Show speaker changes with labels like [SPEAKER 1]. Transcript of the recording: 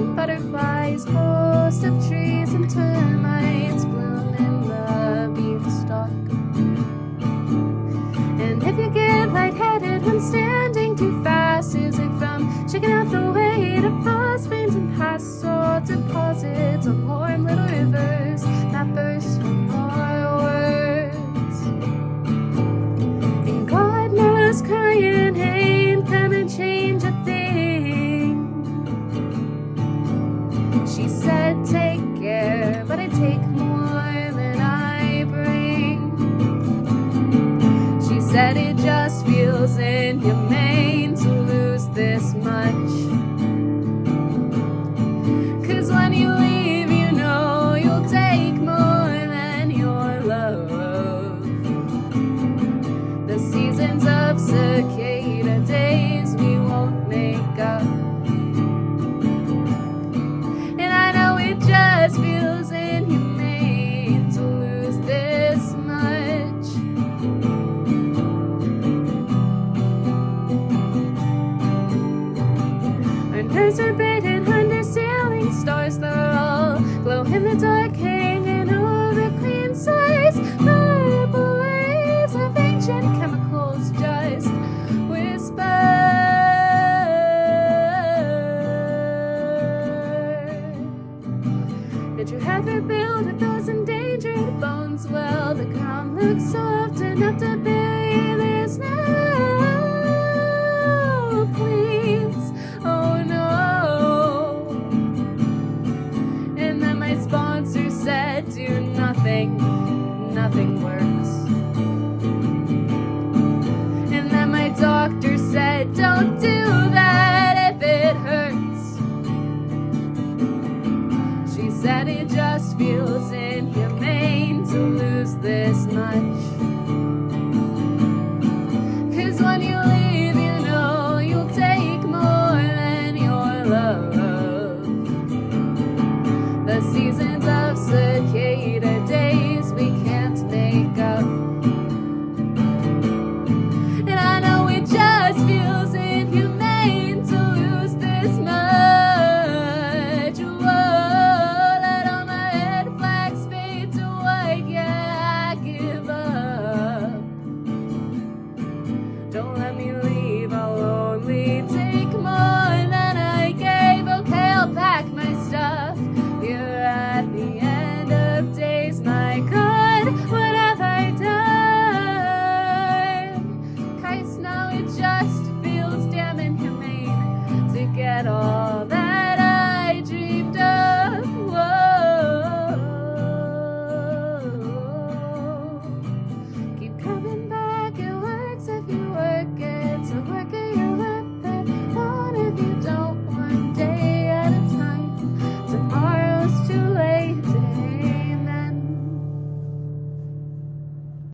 [SPEAKER 1] and butterflies, host of trees and termites bloom in the beanstalk. And if you get lightheaded when standing too fast, is it from shaking out the weight of phosphanes and past salt deposits on warm little rivers that burst from our words? And God knows crying ain't gonna change a thing. She said take care, but I take more than I bring. She said it just feels inhumane to lose this much. 'Cause when you leave, you know you'll take more than your love. The seasons of cicada days we won't make up. And I know it just feels inhumane to lose this much. Our nerves are bitten under ceiling stars, they're all glow in the dark, hanging over queen size. Purple waves of ancient chemicals just whisper. Did you ever build with those endangered bones? Well, the ground looks soft enough to build